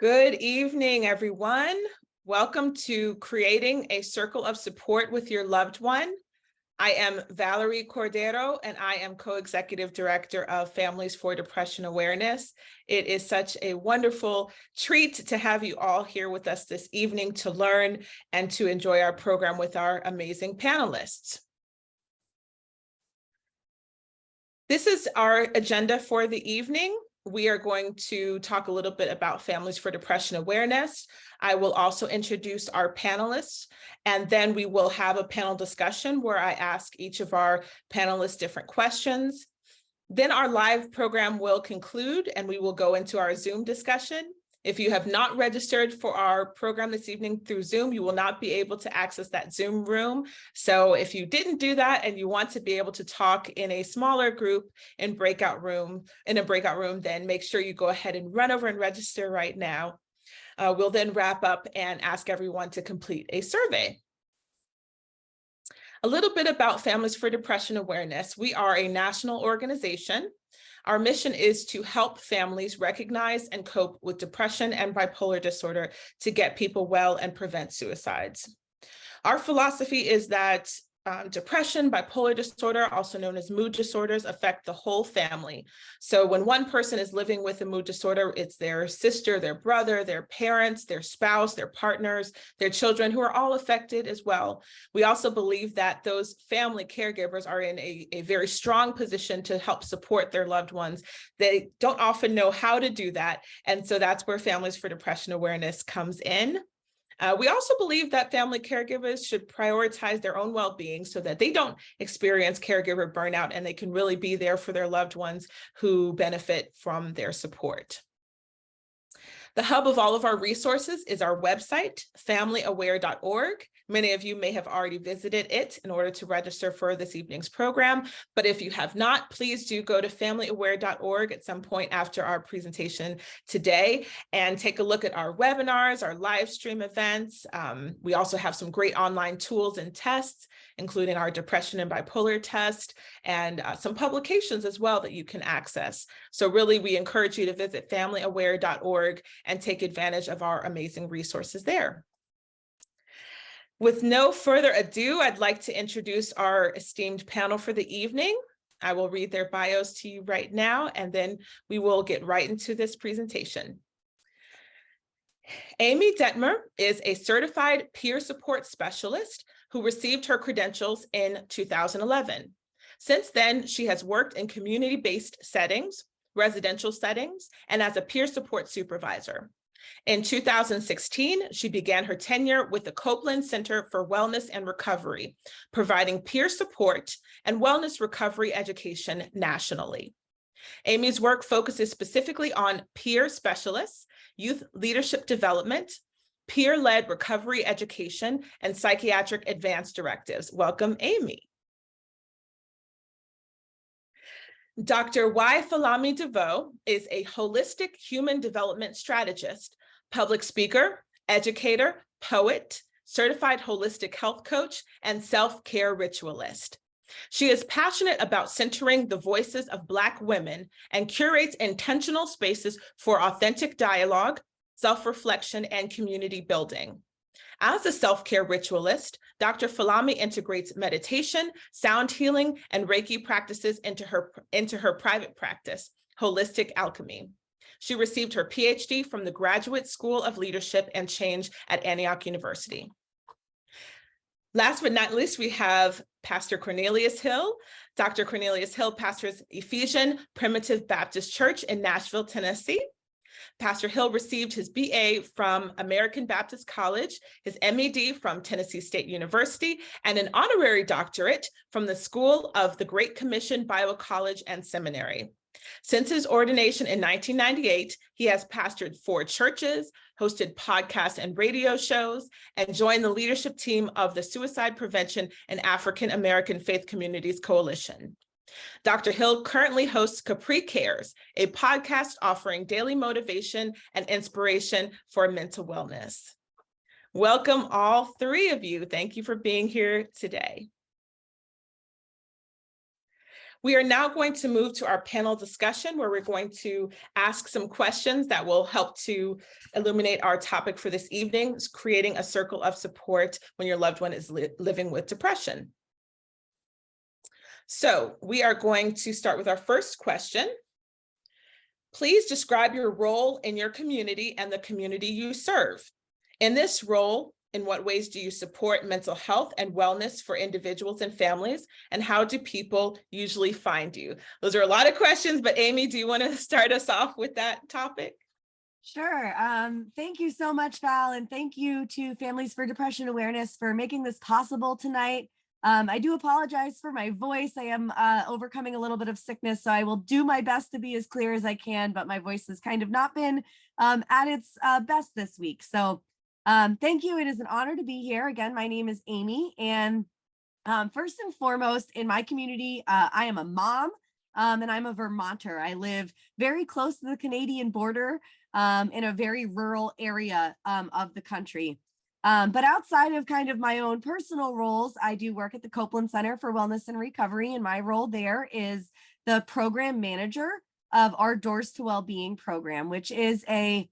Good evening, everyone. Welcome to Creating a Circle of Support with Your Loved One. I am Valerie Cordero, and I am Co-Executive Director of Families for Depression Awareness. It is such a wonderful treat to have you all here with us this evening to learn and to enjoy our program with our amazing panelists. This is our agenda for the evening. We are going to talk a little bit about Families for Depression Awareness. I will also introduce our panelists, and then we will have a panel discussion where I ask each of our panelists different questions. Then our live program will conclude and we will go into our Zoom discussion. If you have not registered for our program this evening through Zoom, you will not be able to access that Zoom room. So if you didn't do that and you want to be able to talk in a smaller group in a breakout room, then make sure you go ahead and run over and register right now. We'll then wrap up and ask everyone to complete a survey. A little bit about Families for Depression Awareness. We are a national organization. Our mission is to help families recognize and cope with depression and bipolar disorder to get people well and prevent suicides. Our philosophy is that depression, bipolar disorder, also known as mood disorders, affect the whole family. So when one person is living with a mood disorder, it's their sister, their brother, their parents, their spouse, their partners, their children, who are all affected as well. We also believe that those family caregivers are in a very strong position to help support their loved ones. They don't often know how to do that. And so that's where Families for Depression Awareness comes in. We also believe that family caregivers should prioritize their own well-being so that they don't experience caregiver burnout and they can really be there for their loved ones who benefit from their support. The hub of all of our resources is our website, familyaware.org. Many of you may have already visited it in order to register for this evening's program, but if you have not, please do go to familyaware.org at some point after our presentation today and take a look at our webinars, our live stream events. We also have some great online tools and tests, including our depression and bipolar test, and some publications as well that you can access. So really, we encourage you to visit familyaware.org and take advantage of our amazing resources there. With no further ado, I'd like to introduce our esteemed panel for the evening. I will read their bios to you right now, and then we will get right into this presentation. Amy Detmer is a certified peer support specialist who received her credentials in 2011. Since then, she has worked in community-based settings, residential settings, and as a peer support supervisor. In 2016, she began her tenure with the Copeland Center for Wellness and Recovery, providing peer support and wellness recovery education nationally. Amy's work focuses specifically on peer specialists, youth leadership development, peer-led recovery education, and psychiatric advance directives. Welcome, Amy. Dr. Waifelami DeVoe is a holistic human development strategist, public speaker, educator, poet, certified holistic health coach, and self-care ritualist. She is passionate about centering the voices of Black women and curates intentional spaces for authentic dialogue, self-reflection, and community building. As a self-care ritualist, Dr. Falami integrates meditation, sound healing, and Reiki practices into her private practice, Holistic Alchemy. She received her PhD from the Graduate School of Leadership and Change at Antioch University. Last but not least, we have Pastor Cornelius Hill. Dr. Cornelius Hill pastors Ephesian Primitive Baptist Church in Nashville, Tennessee. Pastor Hill received his BA from American Baptist College, his MED from Tennessee State University, and an honorary doctorate from the School of the Great Commission Bible College and Seminary. Since his ordination in 1998, he has pastored 4 churches, hosted podcasts and radio shows, and joined the leadership team of the Suicide Prevention and African American Faith Communities Coalition. Dr. Hill currently hosts Capri Cares, a podcast offering daily motivation and inspiration for mental wellness. Welcome, all 3 of you. Thank you for being here today. We are now going to move to our panel discussion where we're going to ask some questions that will help to illuminate our topic for this evening, creating a circle of support when your loved one is living with depression. So we are going to start with our first question. Please describe your role in your community and the community you serve. In this role, in what ways do you support mental health and wellness for individuals and families? And how do people usually find you? Those are a lot of questions, but Amy, do you want to start us off with that topic? Sure. Thank you so much, Val, and thank you to Families for Depression Awareness for making this possible tonight. I do apologize for my voice. I am overcoming a little bit of sickness, so I will do my best to be as clear as I can, but my voice has kind of not been at its best this week. So thank you. It is an honor to be here. Again, my name is Amy, and first and foremost, in my community, I am a mom, and I'm a Vermonter. I live very close to the Canadian border in a very rural area of the country. But outside of kind of my own personal roles, I do work at the Copeland Center for Wellness and Recovery, and my role there is the program manager of our Doors to Wellbeing program, which is a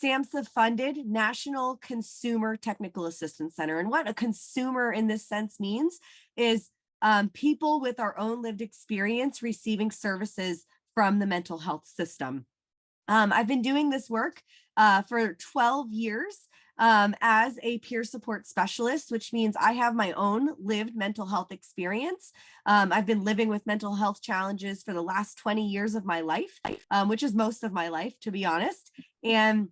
SAMHSA-funded National Consumer Technical Assistance Center. And what a consumer in this sense means is people with our own lived experience receiving services from the mental health system. I've been doing this work for 12 years as a peer support specialist, which means I have my own lived mental health experience. I've been living with mental health challenges for the last 20 years of my life, which is most of my life, to be honest. And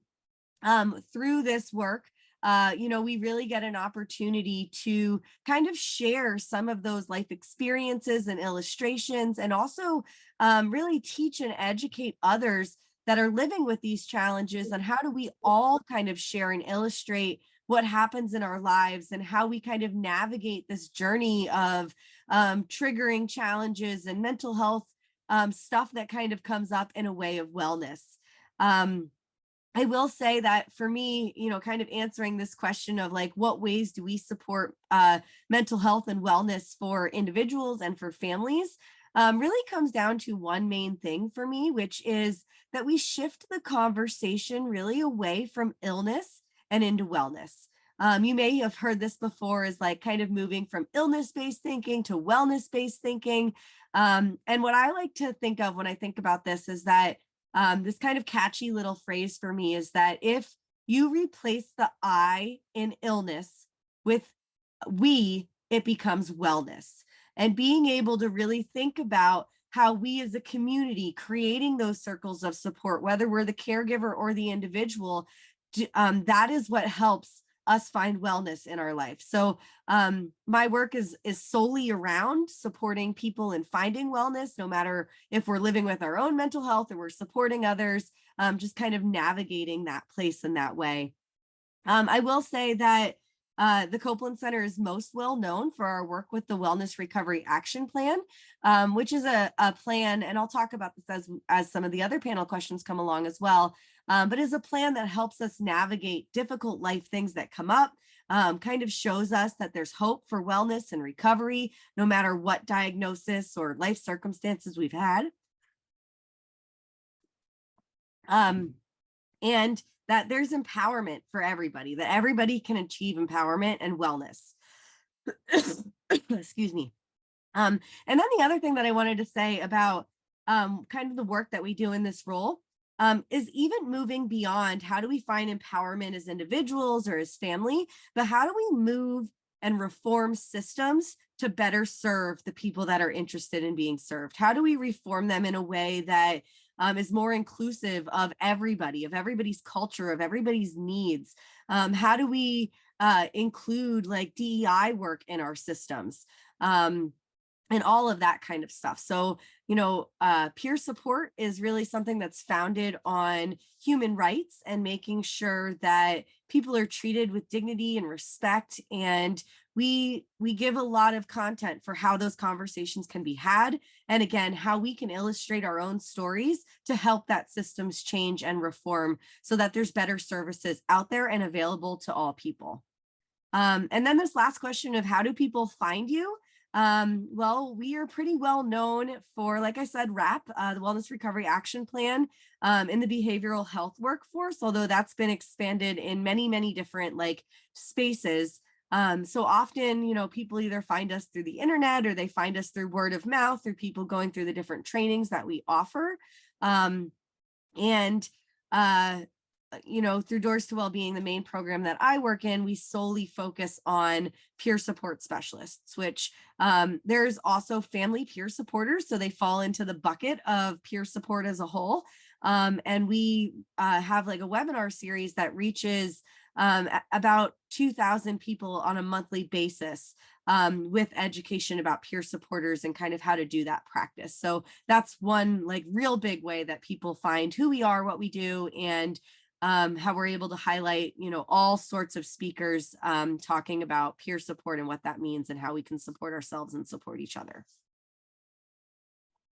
through this work, we really get an opportunity to kind of share some of those life experiences and illustrations, and also really teach and educate others that are living with these challenges on how do we all kind of share and illustrate what happens in our lives and how we kind of navigate this journey of triggering challenges and mental health stuff that kind of comes up in a way of wellness. I will say that for me, kind of answering this question of like, what ways do we support mental health and wellness for individuals and for families, really comes down to one main thing for me, which is that we shift the conversation really away from illness and into wellness. You may have heard this before, as like kind of moving from illness-based thinking to wellness-based thinking. And what I like to think of when I think about this is that this kind of catchy little phrase for me is that if you replace the I in illness with we, it becomes wellness. And being able to really think about how we as a community creating those circles of support, whether we're the caregiver or the individual, that is what helps us find wellness in our life. So my work is solely around supporting people in finding wellness, no matter if we're living with our own mental health or we're supporting others, just kind of navigating that place in that way. I will say that the Copeland Center is most well known for our work with the Wellness Recovery Action Plan, which is a plan, and I'll talk about this as some of the other panel questions come along as well, but is a plan that helps us navigate difficult life things that come up, kind of shows us that there's hope for wellness and recovery, no matter what diagnosis or life circumstances we've had. And that there's empowerment for everybody, that everybody can achieve empowerment and wellness. Excuse me. And then the other thing that I wanted to say about kind of the work that we do in this role is even moving beyond how do we find empowerment as individuals or as family, but how do we move and reform systems to better serve the people that are interested in being served? How do we reform them in a way that is more inclusive of everybody, of everybody's culture, of everybody's needs? How do we include like DEI work in our systems? And all of that kind of stuff. So, peer support is really something that's founded on human rights and making sure that people are treated with dignity and respect. And we give a lot of content for how those conversations can be had. And again, how we can illustrate our own stories to help that systems change and reform so that there's better services out there and available to all people. And then this last question of how do people find you? Well, we are pretty well known for, like I said, WRAP, the Wellness Recovery Action Plan, in the behavioral health workforce, although that's been expanded in many, many different like spaces. So often, people either find us through the internet or they find us through word of mouth, through people going through the different trainings that we offer. Um, and through Doors to Wellbeing, the main program that I work in, we solely focus on peer support specialists, which there's also family peer supporters. So they fall into the bucket of peer support as a whole. And we have like a webinar series that reaches about 2,000 people on a monthly basis, with education about peer supporters and kind of how to do that practice. So that's one like real big way that people find who we are, what we do, and how we're able to highlight, all sorts of speakers talking about peer support and what that means and how we can support ourselves and support each other.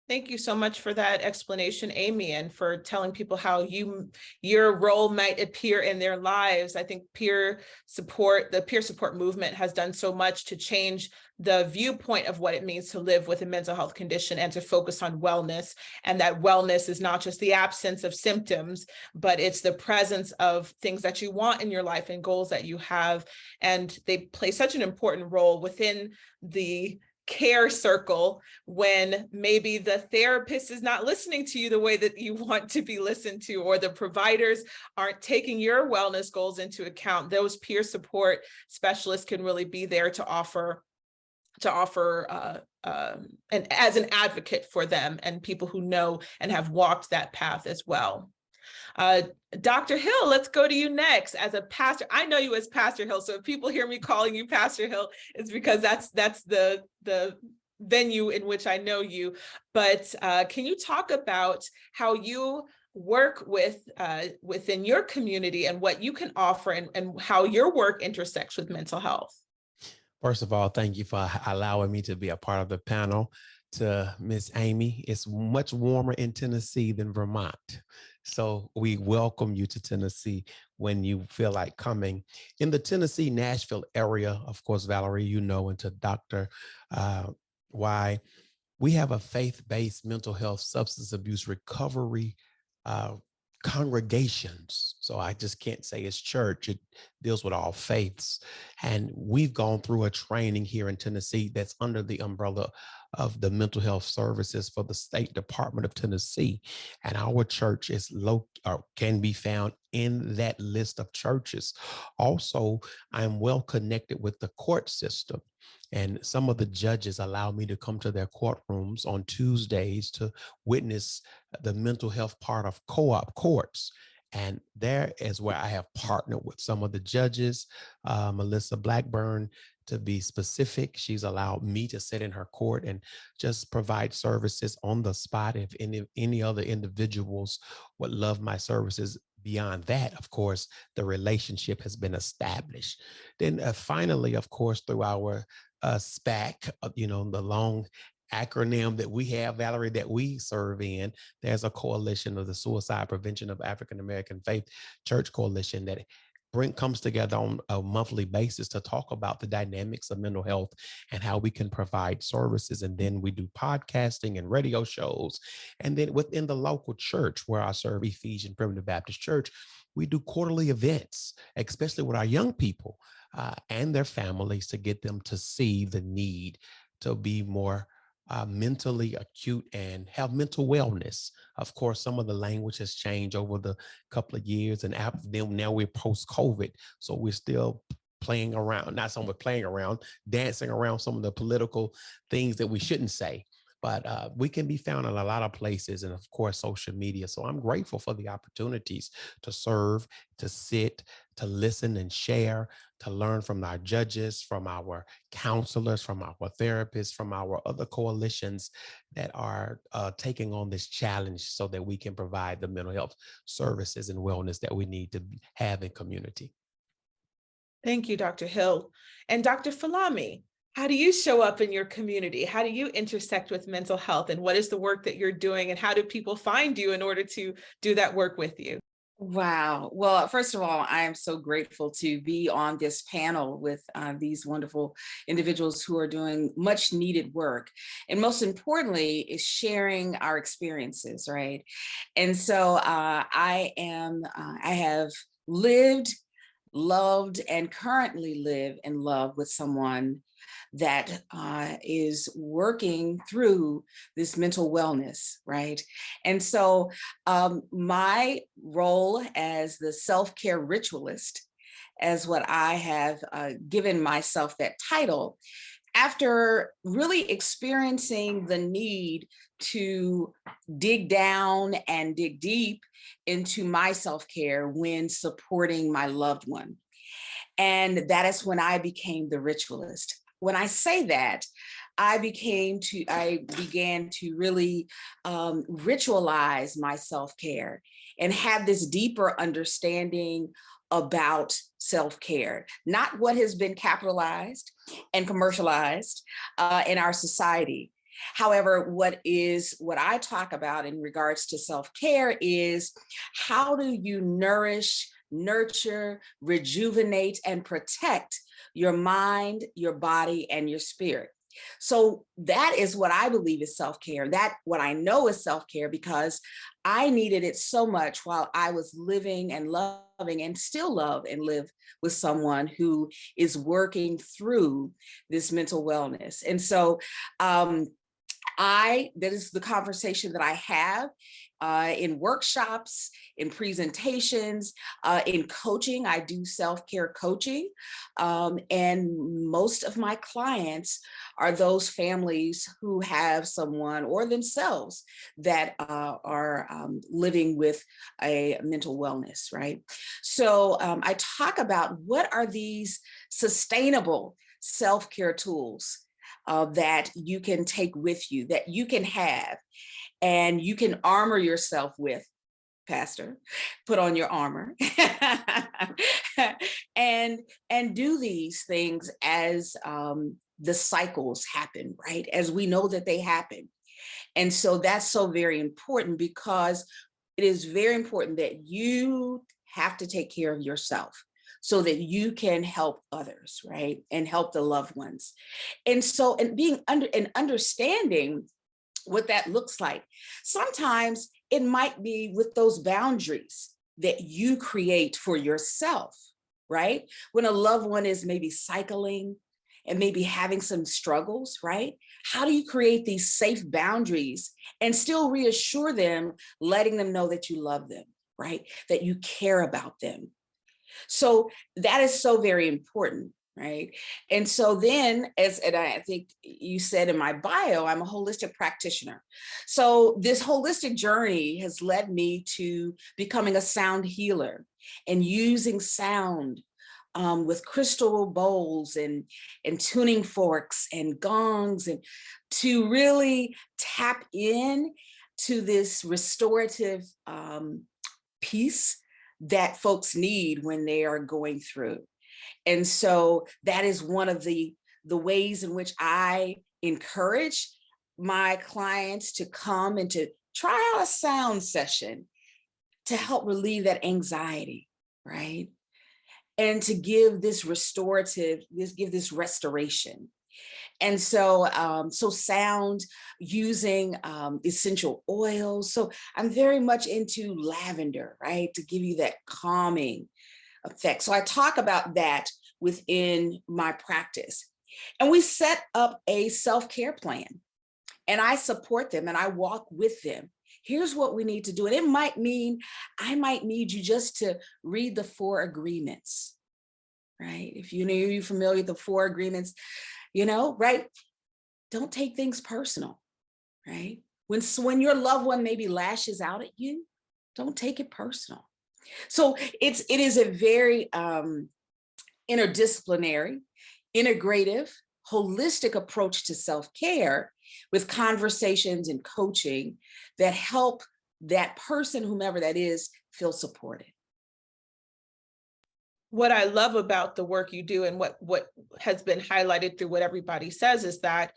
Thank you so much for that explanation, Amy, and for telling people how your role might appear in their lives. I think the peer support movement has done so much to change the viewpoint of what it means to live with a mental health condition and to focus on wellness. And that wellness is not just the absence of symptoms, but it's the presence of things that you want in your life and goals that you have. And they play such an important role within the care circle when maybe the therapist is not listening to you the way that you want to be listened to, or the providers aren't taking your wellness goals into account. Those peer support specialists can really be there to offer and as an advocate for them and people who know and have walked that path as well. Dr. Hill, let's go to you next. As a pastor, I know you as Pastor Hill, so if people hear me calling you Pastor Hill, it's because that's the venue in which I know you. But can you talk about how you work within your community and what you can offer and how your work intersects with mental health? First of all, thank you for allowing me to be a part of the panel. To Miss Amy, it's much warmer in Tennessee than Vermont. So we welcome you to Tennessee when you feel like coming. In the Tennessee, Nashville area, of course, Valerie, and to Dr. Y, we have a faith-based mental health substance abuse recovery congregations. So I just can't say it's church. It deals with all faiths. And we've gone through a training here in Tennessee that's under the umbrella of the mental health services for the State Department of Tennessee. And our church is can be found in that list of churches. Also, I'm well connected with the court system. And some of the judges allow me to come to their courtrooms on Tuesdays to witness the mental health part of co-op courts. And there is where I have partnered with some of the judges, Melissa Blackburn, to be specific. She's allowed me to sit in her court and just provide services on the spot. If any other individuals would love my services, beyond that, of course, the relationship has been established. Then finally, of course, through our SPAC, the long acronym that we have, Valerie, that we serve in, there's a coalition of the Suicide Prevention of African American Faith Church Coalition that comes together on a monthly basis to talk about the dynamics of mental health and how we can provide services. And then we do podcasting and radio shows. And then within the local church where I serve, Ephesian Primitive Baptist Church, we do quarterly events, especially with our young people and their families, to get them to see the need to be more mentally acute and have mental wellness. Of course, some of the language has changed over the couple of years, and now we're post-COVID, so we're still playing around, not so much playing around, dancing around some of the political things that we shouldn't say. But we can be found in a lot of places, and of course, social media. So I'm grateful for the opportunities to serve, to sit, to listen and share, to learn from our judges, from our counselors, from our therapists, from our other coalitions that are taking on this challenge so that we can provide the mental health services and wellness that we need to have in community. Thank you, Dr. Hill. And Dr. Falami, how do you show up in your community? How do you intersect with mental health? And what is the work that you're doing? And how do people find you in order to do that work with you? Wow. Well, first of all, I am so grateful to be on this panel with these wonderful individuals who are doing much needed work. And most importantly, is sharing our experiences, right? And so I have lived, loved, and currently live in love with someone that is working through this mental wellness, right? And so my role as the self-care ritualist, as what I have given myself that title, after really experiencing the need to dig down and dig deep into my self-care when supporting my loved one. And that is when I became the ritualist. When I say that, I began to really ritualize my self-care and have this deeper understanding about self-care, not what has been capitalized and commercialized in our society. However, what I talk about in regards to self-care is, how do you nourish, nurture, rejuvenate, and protect your mind, your body, and your spirit? So that is what I believe is self-care. That what I know is self-care, because I needed it so much while I was living and loving, and still love and live with someone who is working through this mental wellness. And so that is the conversation that I have in workshops, in presentations, in coaching. I do self-care coaching. And most of my clients are those families who have someone or themselves that are living with a mental wellness, right? So I talk about, what are these sustainable self-care tools that you can take with you, that you can have, and you can armor yourself with, Pastor, put on your armor, and do these things as the cycles happen, right? As we know that they happen. And so that's so very important, because it is very important that you have to take care of yourself so that you can help others, right? And help the loved ones. And so, and understanding what that looks like. Sometimes it might be with those boundaries that you create for yourself, right? When a loved one is maybe cycling and maybe having some struggles, right? How do you create these safe boundaries and still reassure them, letting them know that you love them, right? That you care about them. So that is so very important, right? And so then, and I think you said in my bio, I'm a holistic practitioner. So this holistic journey has led me to becoming a sound healer and using sound with crystal bowls and tuning forks and gongs, and to really tap in to this restorative peace that folks need when they are going through. And so that is one of the ways in which I encourage my clients to come and to try out a sound session to help relieve that anxiety, right? And to give this give this restoration. And so, so sound, using essential oils. So I'm very much into lavender, right? To give you that calming effect. So I talk about that within my practice. And we set up a self-care plan, and I support them and I walk with them. Here's what we need to do. And it might mean I might need you just to read the 4 agreements, right? If you're familiar with the 4 agreements, right? Don't take things personal, right? When your loved one maybe lashes out at you, don't take it personal. So it is a very interdisciplinary, integrative, holistic approach to self-care, with conversations and coaching that help that person, whomever that is, feel supported. What I love about the work you do, and what has been highlighted through what everybody says, is that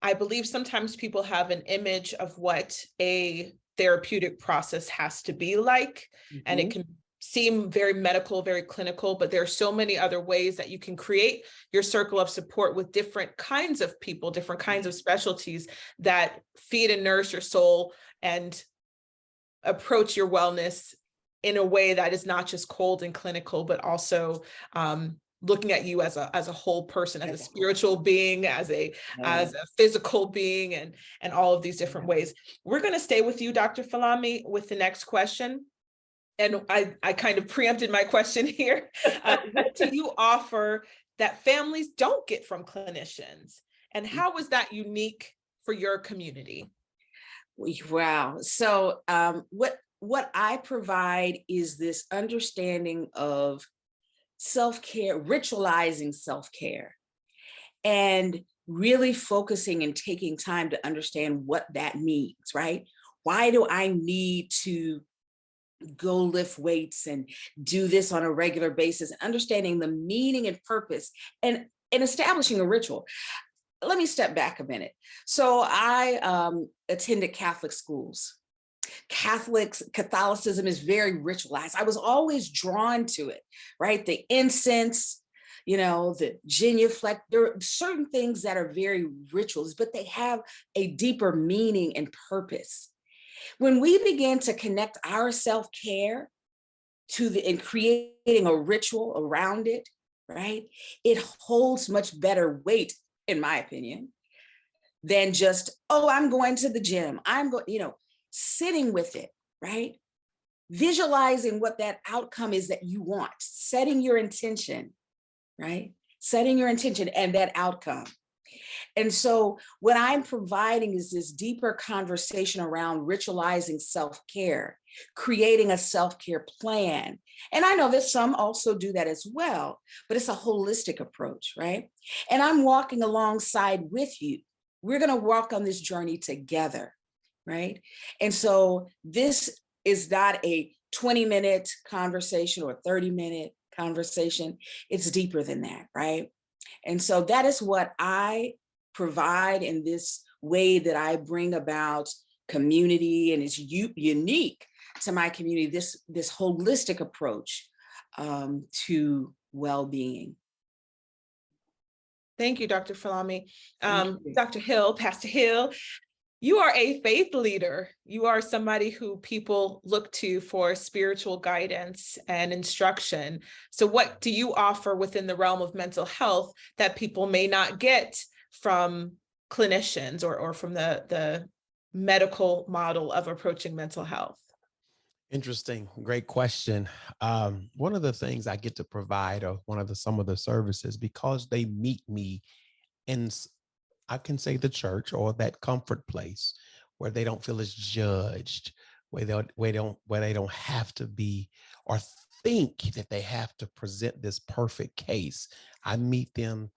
I believe sometimes people have an image of what a therapeutic process has to be like. And it can seem very medical, very clinical, but there are so many other ways that you can create your circle of support with different kinds of people, different kinds of specialties that feed and nourish your soul and approach your wellness in a way that is not just cold and clinical, but also looking at you as a whole person, as a spiritual being, as a physical being, and all of these different ways. We're going to stay with you, Dr. Falami, with the next question. And I kind of preempted my question here. What do you offer that families don't get from clinicians? And how is that unique for your community? Wow. So what I provide is this understanding of self-care, ritualizing self-care, and really focusing and taking time to understand what that means, right? Why do I need to go lift weights and do this on a regular basis? Understanding the meaning and purpose and establishing a ritual. Let me step back a minute. So I attended Catholic schools. Catholicism is very ritualized. I was always drawn to it, right? The incense, the genuflect. There are certain things that are very rituals, but they have a deeper meaning and purpose. When we begin to connect our self-care and creating a ritual around it, right? It holds much better weight, in my opinion, than just, oh, I'm going to the gym. I'm going, sitting with it, right? Visualizing what that outcome is that you want, setting your intention, right? Setting your intention and that outcome. And so what I'm providing is this deeper conversation around ritualizing self-care, creating a self-care plan. And I know that some also do that as well, but it's a holistic approach, right? And I'm walking alongside with you. We're going to walk on this journey together, right? And so this is not a 20-minute conversation or 30-minute conversation. It's deeper than that, right? And so that is what I provide in this way that I bring about community, and it's unique to my community, this holistic approach to well-being. Thank you, Dr. Falami. Dr. Hill, Pastor Hill, you are a faith leader. You are somebody who people look to for spiritual guidance and instruction. So what do you offer within the realm of mental health that people may not get from clinicians or from the medical model of approaching mental health? Interesting. Great question. One of the things I get to provide, or some of the services, because they meet me in, I can say, the church or that comfort place where they don't feel as judged, where they don't have to be or think that they have to present this perfect case. I meet them.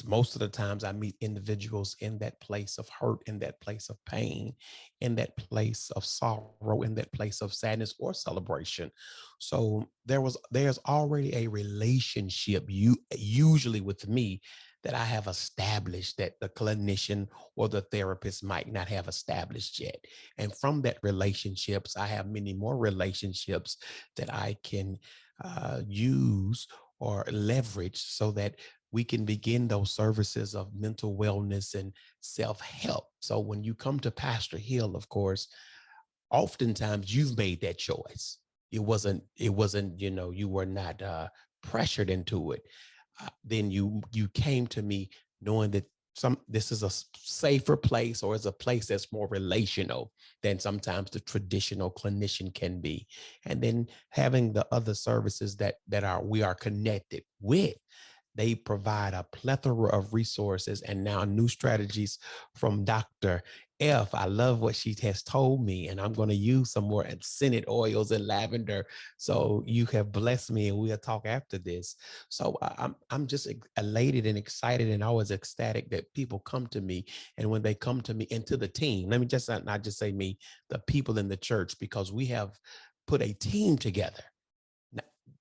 Most of the times I meet individuals in that place of hurt, in that place of pain, in that place of sorrow, in that place of sadness or celebration. So there's already a relationship usually with me that I have established that the clinician or the therapist might not have established yet. And from that relationships, I have many more relationships that I can use or leverage so that we can begin those services of mental wellness and self-help. So when you come to Pastor Hill, of course, oftentimes you've made that choice. It wasn't, you were not pressured into it. Then you came to me knowing that this is a safer place, or is a place that's more relational than sometimes the traditional clinician can be. And then having the other services that we are connected with, they provide a plethora of resources and now new strategies from Dr. F. I love what she has told me, and I'm going to use some more scented oils and lavender. So you have blessed me, and we'll talk after this. So I'm just elated and excited and always ecstatic that people come to me. And when they come to me and to the team, let me just not just say me, the people in the church, because we have put a team together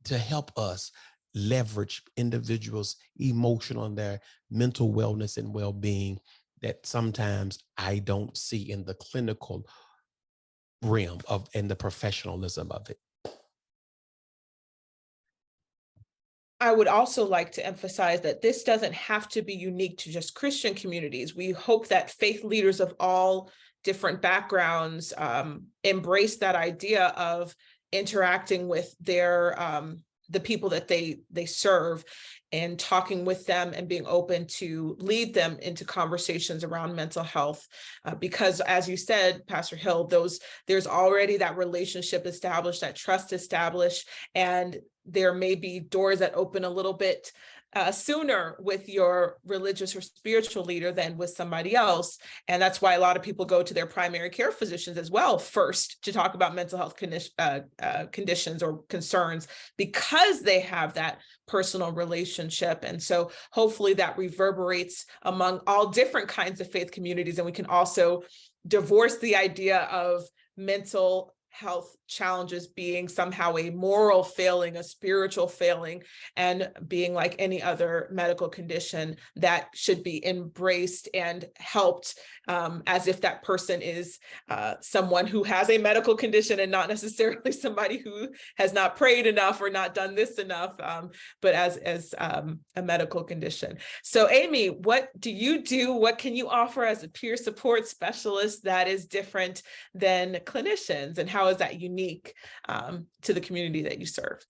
to help us leverage individuals' emotional and their mental wellness and well-being that sometimes I don't see in the clinical realm of and the professionalism of it. I would also like to emphasize that this doesn't have to be unique to just Christian communities. We hope that faith leaders of all different backgrounds embrace that idea of interacting with the people that they serve, and talking with them and being open to lead them into conversations around mental health. Because as you said, Pastor Hill, there's already that relationship established, that trust established, and there may be doors that open a little bit sooner with your religious or spiritual leader than with somebody else. And that's why a lot of people go to their primary care physicians as well first to talk about mental health conditions or concerns, because they have that personal relationship. And so hopefully that reverberates among all different kinds of faith communities. And we can also divorce the idea of mental health challenges being somehow a moral failing, a spiritual failing, and being like any other medical condition that should be embraced and helped, as if that person is someone who has a medical condition and not necessarily somebody who has not prayed enough or not done this enough, but as a medical condition. So Amy, what do you do? What can you offer as a peer support specialist that is different than clinicians, and how is that unique to the community that you serve?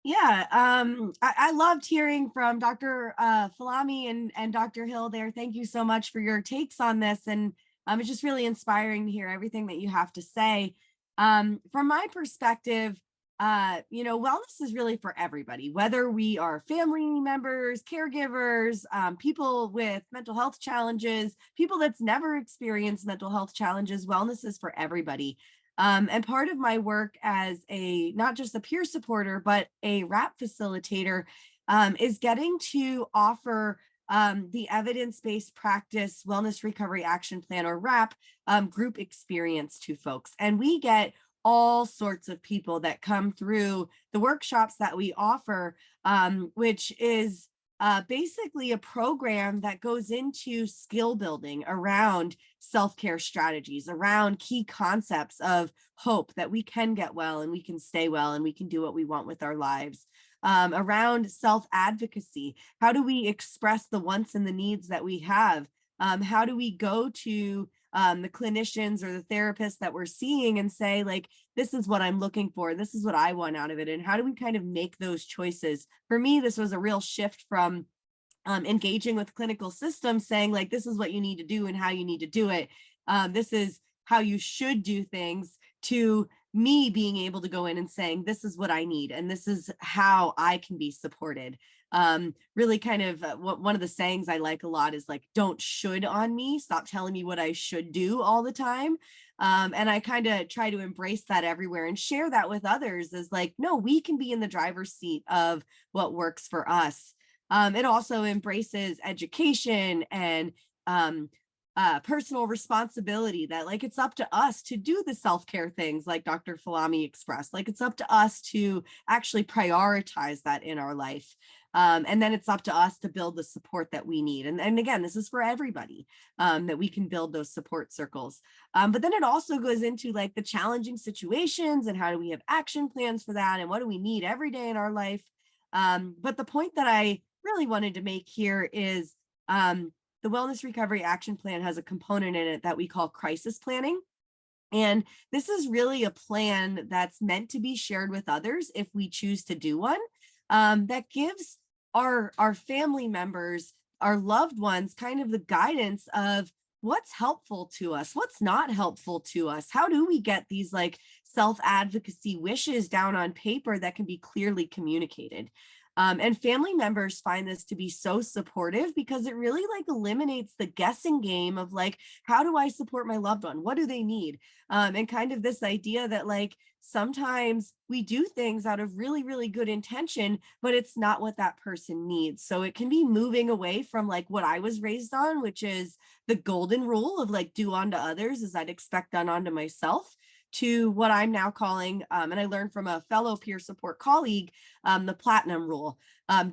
Yeah, I loved hearing from Dr. Falami and Dr. Hill there. Thank you so much for your takes on this. And it's just really inspiring to hear everything that you have to say. From my perspective, wellness is really for everybody, whether we are family members, caregivers, people with mental health challenges, people that's never experienced mental health challenges. Wellness is for everybody. And part of my work as not just a peer supporter, but a RAP facilitator is getting to offer the evidence-based practice wellness recovery action plan, or RAP, group experience to folks. And we get all sorts of people that come through the workshops that we offer, which is basically a program that goes into skill building around self-care strategies, around key concepts of hope, that we can get well and we can stay well and we can do what we want with our lives, around self-advocacy. How do we express the wants and the needs that we have? How do we go to the clinicians or the therapists that we're seeing and say, like, this is what I'm looking for, this is what I want out of it, and how do we kind of make those choices? For me, this was a real shift from engaging with clinical systems, saying like, this is what you need to do and how you need to do it. This is how you should do things, to me being able to go in and saying, this is what I need and this is how I can be supported. Really kind of one of the sayings I like a lot is like, don't should on me, stop telling me what I should do all the time. And I kind of try to embrace that everywhere and share that with others, as like, no, we can be in the driver's seat of what works for us. It also embraces education and personal responsibility, that like it's up to us to do the self-care things like Dr. Falami expressed, like it's up to us to actually prioritize that in our life. And then it's up to us to build the support that we need. And again, this is for everybody, that we can build those support circles. But then it also goes into like the challenging situations and how do we have action plans for that? And what do we need every day in our life? But the point that I really wanted to make here is the Wellness Recovery Action Plan has a component in it that we call crisis planning. And this is really a plan that's meant to be shared with others if we choose to do one, that gives our family members, our loved ones, kind of the guidance of what's helpful to us, what's not helpful to us. How do we get these like self-advocacy wishes down on paper that can be clearly communicated? And family members find this to be so supportive because it really like eliminates the guessing game of like, how do I support my loved one? What do they need? And kind of this idea that like, sometimes we do things out of really, really good intention, but it's not what that person needs. So it can be moving away from like what I was raised on, which is the golden rule of like, do unto others as I'd expect done unto myself, to what I'm now calling, and I learned from a fellow peer support colleague, the platinum rule,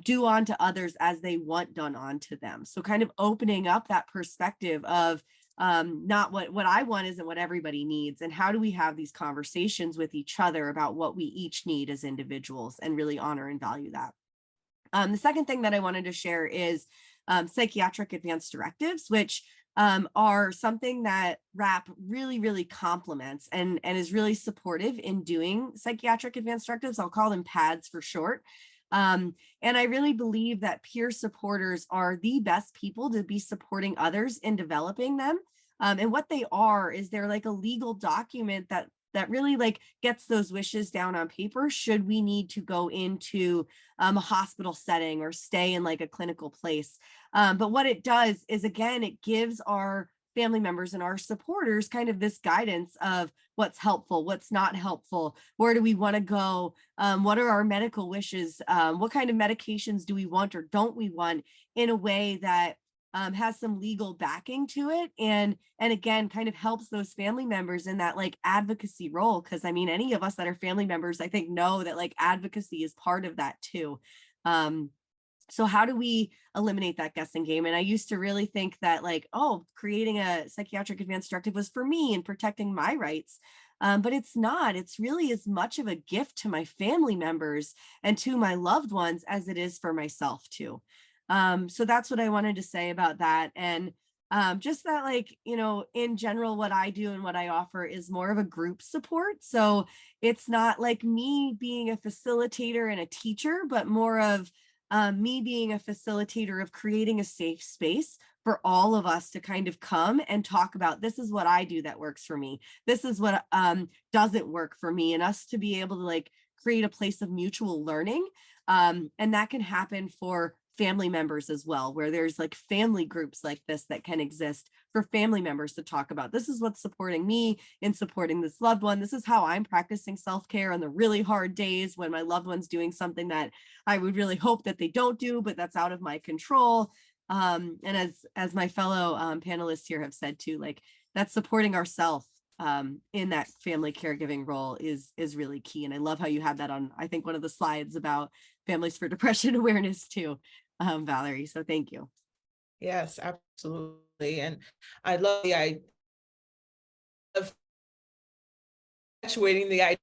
do unto others as they want done unto them. So kind of opening up that perspective of not what I want isn't what everybody needs. And how do we have these conversations with each other about what we each need as individuals and really honor and value that? The second thing that I wanted to share is psychiatric advanced directives, which are something that RAP really, really complements and is really supportive in doing psychiatric advanced directives. I'll call them PADS for short. And I really believe that peer supporters are the best people to be supporting others in developing them. And what they are is they're like a legal document that really like gets those wishes down on paper should we need to go into a hospital setting or stay in like a clinical place. But what it does is, again, it gives our family members and our supporters kind of this guidance of what's helpful, what's not helpful, where do we want to go, what are our medical wishes, what kind of medications do we want or don't we want, in a way that has some legal backing to it, and again kind of helps those family members in that like advocacy role, because I mean, any of us that are family members, I think, know that like advocacy is part of that too. So how do we eliminate that guessing game? And I used to really think that like, oh, creating a psychiatric advance directive was for me and protecting my rights. But it's not. It's really as much of a gift to my family members and to my loved ones as it is for myself too. So that's what I wanted to say about that. And just that, like, you know, in general, what I do and what I offer is more of a group support. So it's not like me being a facilitator and a teacher, but more of me being a facilitator of creating a safe space for all of us to kind of come and talk about, this is what I do that works for me. This is what doesn't work for me, and us to be able to like create a place of mutual learning. And that can happen for family members as well, where there's like family groups like this that can exist for family members to talk about, this is what's supporting me in supporting this loved one. This is how I'm practicing self-care on the really hard days when my loved one's doing something that I would really hope that they don't do, but that's out of my control. And as my fellow panelists here have said too, like that's supporting ourselves in that family caregiving role is really key. And I love how you had that on, I think, one of the slides about Families for Depression Awareness too, Valerie. So thank you. Yes, absolutely. And I love the idea of perpetuating the idea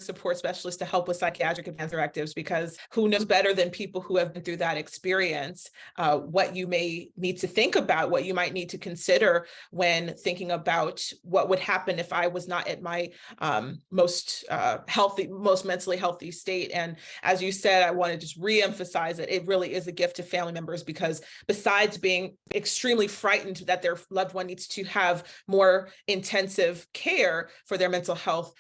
support specialists to help with psychiatric advance directives, because who knows better than people who have been through that experience, what you may need to think about, what you might need to consider when thinking about what would happen if I was not at my most mentally healthy state. And as you said, I want to just reemphasize that it really is a gift to family members, because besides being extremely frightened that their loved one needs to have more intensive care for their mental health,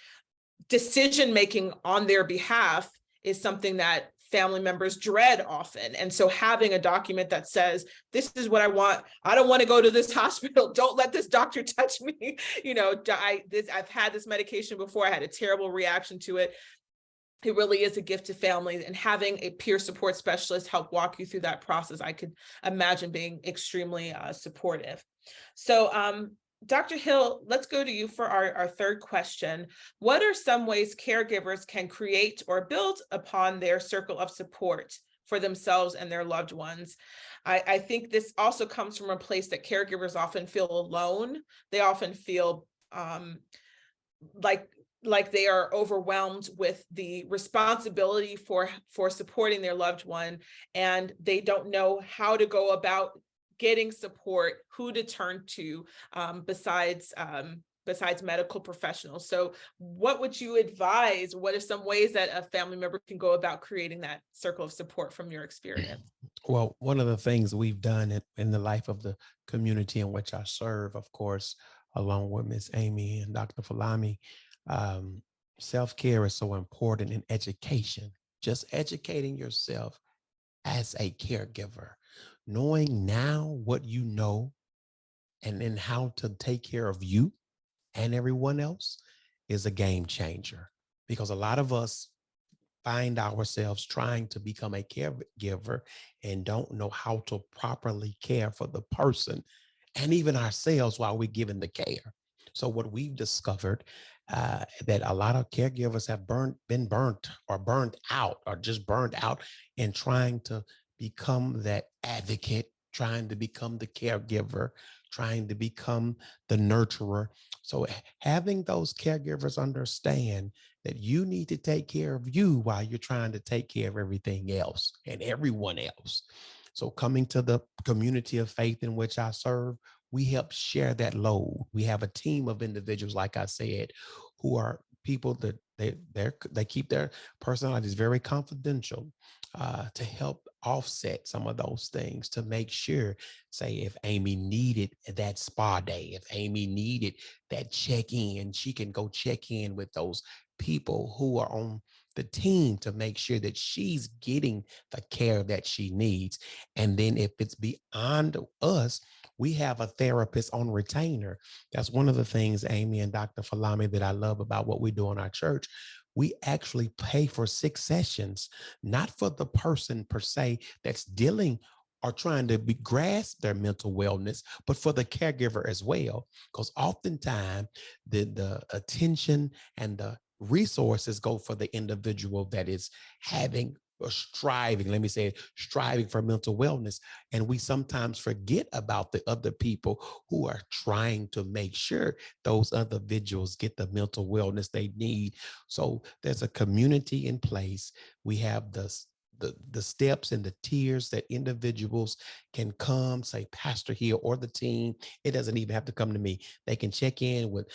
decision-making on their behalf is something that family members dread often. And so having a document that says, this is what I want, I don't want to go to this hospital, don't let this doctor touch me, you know, I've had this medication before, I had a terrible reaction to it. It really is a gift to families, and having a peer support specialist help walk you through that process, I could imagine being extremely supportive. So Dr. Hill, let's go to you for our third question. What are some ways caregivers can create or build upon their circle of support for themselves and their loved ones? I think this also comes from a place that caregivers often feel alone. They often feel like they are overwhelmed with the responsibility for supporting their loved one, and they don't know how to go about getting support, who to turn to besides medical professionals. So what would you advise? What are some ways that a family member can go about creating that circle of support from your experience? Well, one of the things we've done in the life of the community in which I serve, of course, along with Miss Amy and Dr. Falami, self-care is so important in education, just educating yourself as a caregiver, knowing now what you know and then how to take care of you and everyone else is a game changer, because a lot of us find ourselves trying to become a caregiver and don't know how to properly care for the person and even ourselves while we're giving the care. So what we've discovered that a lot of caregivers have been burnt or burned out or just burned out in trying to become that advocate trying to become the caregiver, trying to become the nurturer. So having those caregivers understand that you need to take care of you while you're trying to take care of everything else and everyone else. So coming to the community of faith in which I serve, we help share that load. We have a team of individuals, like I said, who are people that they keep their personalities very confidential, to help offset some of those things, to make sure, say, if Amy needed that spa day, if Amy needed that check-in, she can go check in with those people who are on the team to make sure that she's getting the care that she needs. And then if it's beyond us, we have a therapist on retainer. That's one of the things, Amy and Dr. Falami, that I love about what we do in our church. We actually pay for 6 sessions, not for the person per se that's dealing or trying to grasp their mental wellness, but for the caregiver as well. Because oftentimes the attention and the resources go for the individual that is having or striving, let me say it, striving for mental wellness. And we sometimes forget about the other people who are trying to make sure those other individuals get the mental wellness they need. So there's a community in place. We have the steps and the tiers that individuals can come, say Pastor here or the team. It doesn't even have to come to me. They can check in with,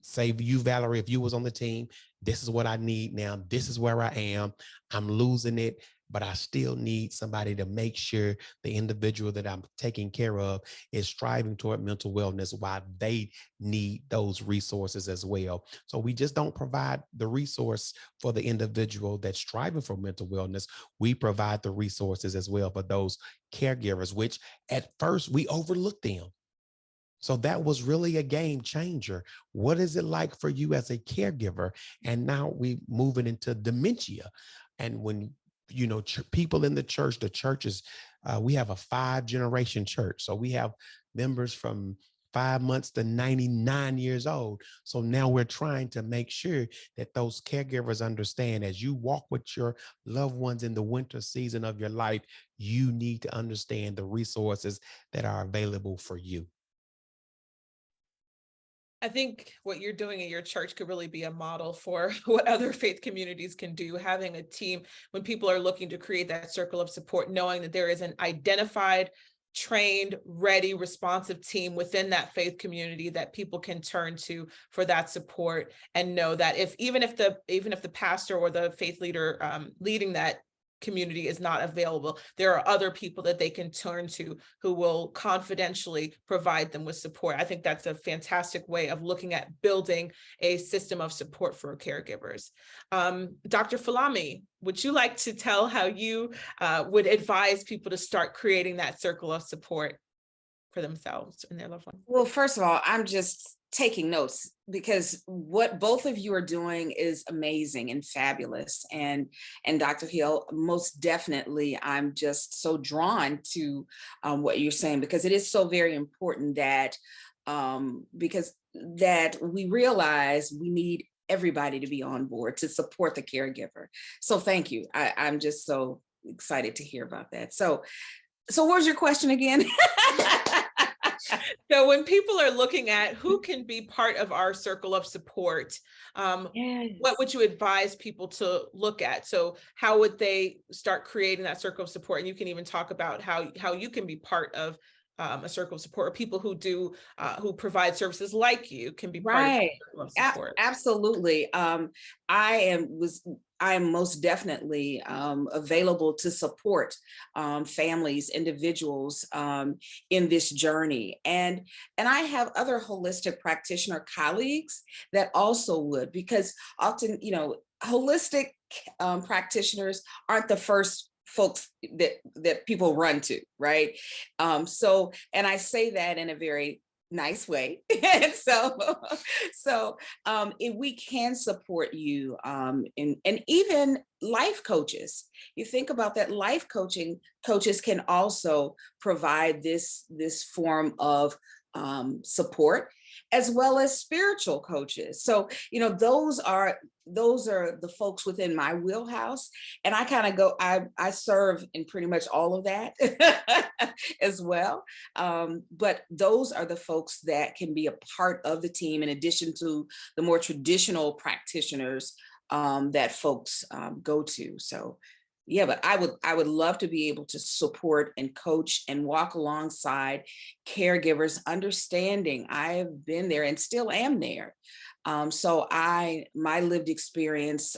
say you, Valerie, if you was on the team, this is what I need now. This is where I am. I'm losing it, but I still need somebody to make sure the individual that I'm taking care of is striving toward mental wellness while they need those resources as well. So we just don't provide the resource for the individual that's striving for mental wellness. We provide the resources as well for those caregivers, which at first we overlooked them. So that was really a game changer. What is it like for you as a caregiver? And now we moving into dementia. And when, people in the church is, we have a 5-generation church. So we have members from 5 months to 99 years old. So now we're trying to make sure that those caregivers understand, as you walk with your loved ones in the winter season of your life, you need to understand the resources that are available for you. I think what you're doing in your church could really be a model for what other faith communities can do. Having a team when people are looking to create that circle of support, knowing that there is an identified, trained, ready, responsive team within that faith community that people can turn to for that support, and know that even if the pastor or the faith leader leading that community is not available, there are other people that they can turn to who will confidentially provide them with support. I think that's a fantastic way of looking at building a system of support for caregivers. Dr. Falami, would you like to tell how you would advise people to start creating that circle of support for themselves and their loved ones? Well, first of all, I'm just taking notes because what both of you are doing is amazing and fabulous. And Dr. Hill, most definitely, I'm just so drawn to what you're saying, because it is so very important that because that we realize we need everybody to be on board to support the caregiver. So thank you. I'm just so excited to hear about that. So what was your question again? So when people are looking at who can be part of our circle of support, Yes. what would you advise people to look at? So how would they start creating that circle of support? And you can even talk about how you can be part of a circle of support, or people who do who provide services like you can be part of a circle of support. Absolutely. I am most definitely available to support families, individuals in this journey, and I have other holistic practitioner colleagues that also would, because often, holistic practitioners aren't the first folks that people run to, right? So, and I say that in a very nice way. And so if we can support you, and even life coaches, you think about that, life coaches can also provide this form of support, as well as spiritual coaches. So, those are the folks within my wheelhouse. And I kind of I serve in pretty much all of that as well. But those are the folks that can be a part of the team, in addition to the more traditional practitioners that folks go to. So yeah, but I would love to be able to support and coach and walk alongside caregivers, understanding I've been there and still am there. So my lived experience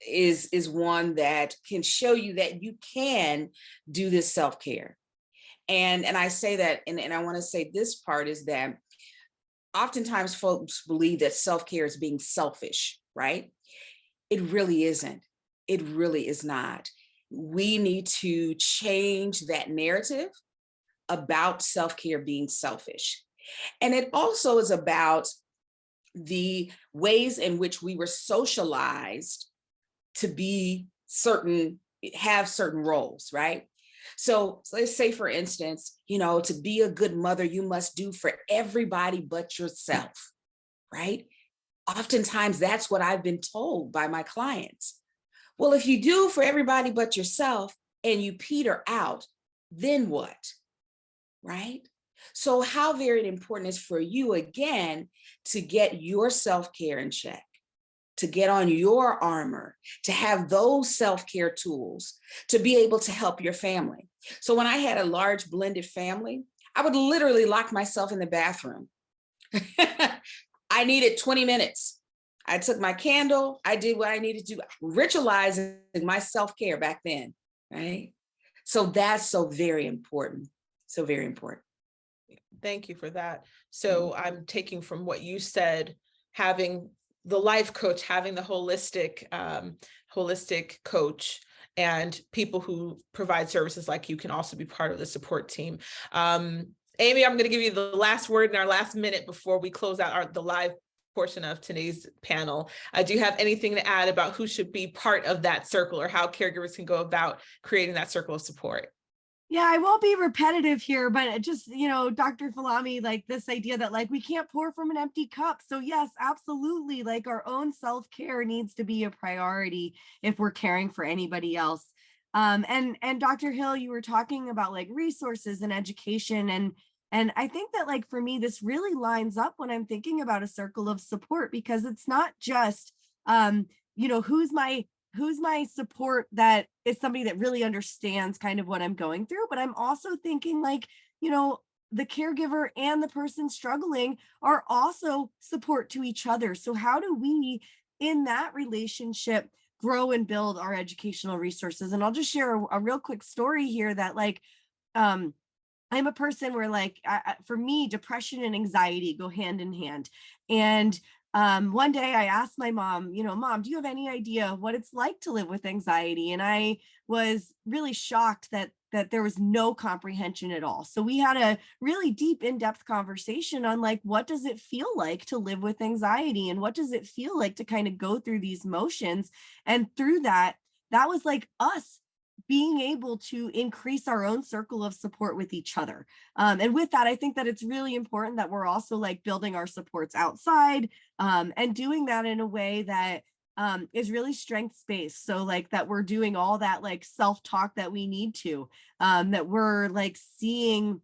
is one that can show you that you can do this self-care. And I say that, and I want to say this part is that oftentimes folks believe that self-care is being selfish, right? It really isn't. It really is not. We need to change that narrative about self-care being selfish. And it also is about the ways in which we were socialized to have certain roles, right? So let's say, for instance, to be a good mother, you must do for everybody but yourself, right? Oftentimes that's what I've been told by my clients. Well, if you do for everybody but yourself and you peter out, then what, right? So how very important is for you, again, to get your self-care in check, to get on your armor, to have those self-care tools, to be able to help your family. So when I had a large blended family, I would literally lock myself in the bathroom. I needed 20 minutes. I took my candle, I did what I needed to do, ritualizing my self-care back then, right? So that's so very important. So very important. Thank you for that. So I'm taking from what you said, having the life coach, having the holistic coach, and people who provide services like you can also be part of the support team. Amy, I'm going to give you the last word in our last minute before we close out the live portion of today's panel. Do you have anything to add about who should be part of that circle, or how caregivers can go about creating that circle of support? Yeah, I won't be repetitive here, but just, Dr. Falami, like this idea that like we can't pour from an empty cup. So yes, absolutely. Like our own self-care needs to be a priority if we're caring for anybody else. And Dr. Hill, you were talking about like resources and education, and I think that like for me, this really lines up when I'm thinking about a circle of support, because it's not just who's my support that is somebody that really understands kind of what I'm going through, but I'm also thinking like, the caregiver and the person struggling are also support to each other. So how do we in that relationship grow and build our educational resources? And I'll just share a real quick story here that like, I'm a person where like, for me, depression and anxiety go hand in hand. And one day I asked my mom, Mom, do you have any idea what it's like to live with anxiety? And I was really shocked that there was no comprehension at all. So we had a really deep, in-depth conversation on like, what does it feel like to live with anxiety? And what does it feel like to kind of go through these motions? And through that was like us being able to increase our own circle of support with each other. And with that, I think that it's really important that we're also like building our supports outside, and doing that in a way that is really strengths-based. So like that we're doing all that like self-talk that we need to, that we're like seeing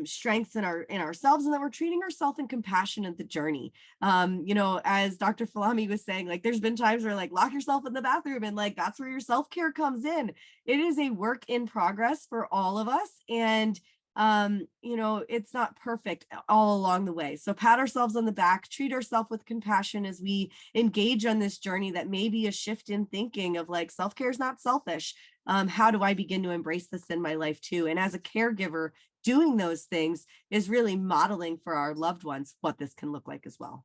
strengths in ourselves, and that we're treating ourselves in compassion at the journey. As Dr. Falami was saying, like there's been times where like lock yourself in the bathroom, and like that's where your self-care comes in. It is a work in progress for all of us, and it's not perfect all along the way. So pat ourselves on the back, treat ourselves with compassion as we engage on this journey that may be a shift in thinking of like self-care is not selfish. How do I begin to embrace this in my life too? And as a caregiver, doing those things is really modeling for our loved ones what this can look like as well.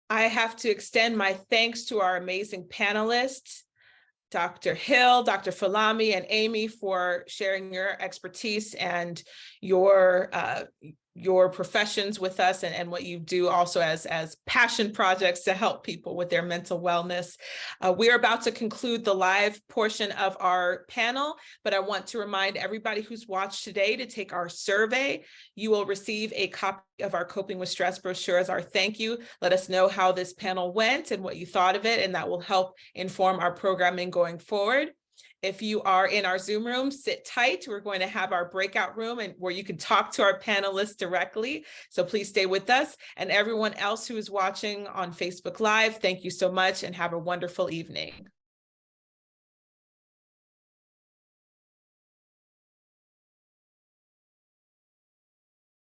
I have to extend my thanks to our amazing panelists, Dr. Hill, Dr. Falami, and Amy, for sharing your expertise and your your professions with us and what you do also as passion projects to help people with their mental wellness. We're about to conclude the live portion of our panel, but I want to remind everybody who's watched today to take our survey. You will receive a copy of our Coping with Stress brochure as our thank you. Let us know how this panel went and what you thought of it, and that will help inform our programming going forward. If you are in our Zoom room, sit tight. We're going to have our breakout room and where you can talk to our panelists directly. So please stay with us. And everyone else who is watching on Facebook Live, thank you so much and have a wonderful evening.